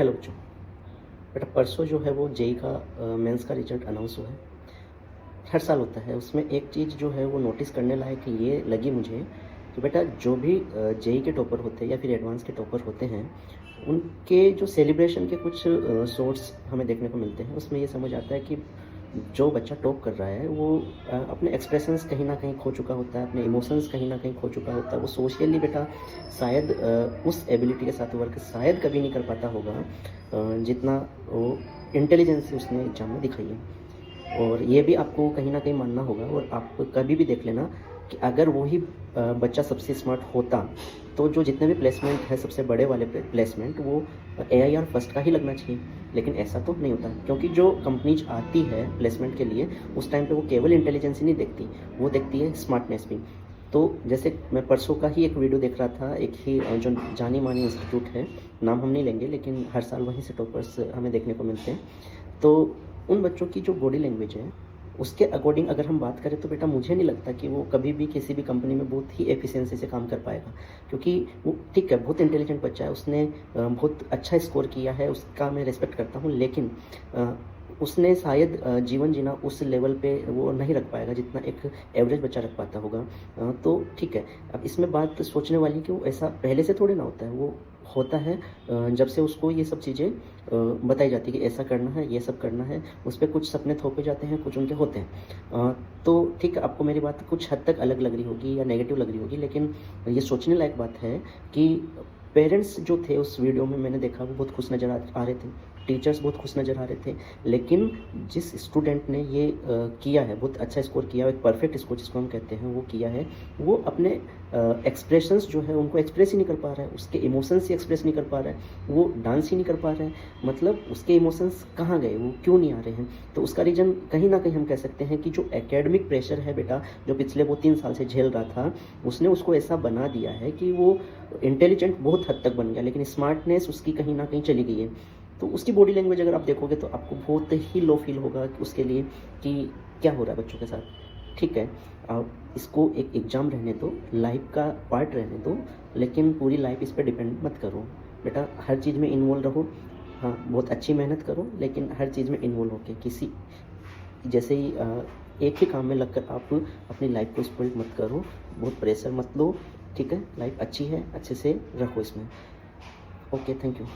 Hello बच्चों। बेटा परसों जो है वो जेई का मेंस का रिजल्ट अनाउंस हुआ है। हर साल होता है, उसमें एक चीज़ जो है वो नोटिस करने लायक ये लगी मुझे कि बेटा जो भी जेई के टॉपर होते हैं या फिर एडवांस के टॉपर होते हैं, उनके जो सेलिब्रेशन के कुछ शॉट्स हमें देखने को मिलते हैं। उसमें ये समझ आता है कि जो बच्चा टॉप कर रहा है वो अपने एक्सप्रेशंस कहीं न कहीं खो चुका होता है, अपने इमोशंस कहीं न कहीं खो चुका होता है। वो सोशली बेटा शायद उस एबिलिटी के साथ वर्क शायद कभी नहीं कर पाता होगा जितना वो इंटेलिजेंस से उसने एग्ज़ाम में दिखाई है। और ये भी आपको कहीं न कहीं मानना होगा और आप कभी भी देख लेना कि अगर वही बच्चा सबसे स्मार्ट होता, तो जो जितने भी प्लेसमेंट है सबसे बड़े वाले प्लेसमेंट वो एआईआर फर्स्ट का ही लगना चाहिए। लेकिन ऐसा तो नहीं होता, क्योंकि जो कंपनीज आती है प्लेसमेंट के लिए उस टाइम पे वो केवल इंटेलिजेंस ही नहीं देखती, वो देखती है स्मार्टनेस भी। तो जैसे मैं परसों का ही एक वीडियो देख रहा था, एक ही जो जानी-मानी इंस्टीट्यूट है, नाम हम नहीं लेंगे, लेकिन हर साल वहीं से टॉपर्स हमें देखने को मिलते हैं। तो उन बच्चों की जो बॉडी लैंग्वेज है, उसके अकॉर्डिंग अगर हम बात करें तो बेटा मुझे नहीं लगता कि वो कभी भी किसी भी कंपनी में बहुत ही एफिशिएंसी से काम कर पाएगा। क्योंकि वो ठीक है, बहुत इंटेलिजेंट बच्चा है, उसने बहुत अच्छा स्कोर किया है, उसका मैं रिस्पेक्ट करता हूँ, लेकिन उसने शायद जीवन जीना उस लेवल पे वो नहीं रख पाएगा जितना एक एवरेज बच्चा रख पाता होगा। तो ठीक है, अब इसमें बात सोचने वाली कि वो ऐसा पहले से थोड़ी ना होता है, वो होता है जब से उसको ये सब चीज़ें बताई जाती है कि ऐसा करना है, ये सब करना है, उस पे कुछ सपने थोपे जाते हैं, कुछ उनके होते हैं। तो ठीक है, आपको मेरी बात कुछ हद तक अलग लग रही होगी या नेगेटिव लग रही होगी, लेकिन ये सोचने लायक बात है कि पेरेंट्स जो थे उस वीडियो में मैंने देखा वो बहुत खुश नज़र आ रहे थे, टीचर्स बहुत खुश नज़र आ रहे थे। लेकिन जिस स्टूडेंट ने ये किया है, बहुत अच्छा स्कोर किया है, एक परफेक्ट स्कोर जिसको हम कहते हैं वो किया है, वो अपने एक्सप्रेशंस जो है उनको एक्सप्रेस ही नहीं कर पा रहा है, उसके इमोशंस ही एक्सप्रेस नहीं कर पा रहा है, वो डांस ही नहीं कर पा रहा है। मतलब उसके इमोशंस कहाँ गए, वो क्यों नहीं आ रहे हैं? तो उसका रीज़न कहीं न कहीं हम कह सकते हैं कि जो एकेडमिक प्रेशर है बेटा, जो पिछले वो 3 साल से झेल रहा था, उसने उसको ऐसा बना दिया है कि वो इंटेलिजेंट बहुत हद तक बन गया, लेकिन स्मार्टनेस उसकी कहीं न कहीं चली गई है। तो उसकी बॉडी लैंग्वेज अगर आप देखोगे तो आपको बहुत ही लो फील होगा कि उसके लिए कि क्या हो रहा है बच्चों के साथ। ठीक है, आप इसको एक एग्ज़ाम रहने दो, लाइफ का पार्ट रहने दो, लेकिन पूरी लाइफ इस पे डिपेंड मत करो। बेटा हर चीज़ में इन्वॉल्व रहो, हाँ, बहुत अच्छी मेहनत करो, लेकिन हर चीज़ में इन्वॉल्व होके किसी जैसे ही एक ही काम में लगकर आप अपनी लाइफ को स्पॉइल मत करो, बहुत प्रेशर मत लो। ठीक है, लाइफ अच्छी है, अच्छे से रखो इसमें। Okay, thank you.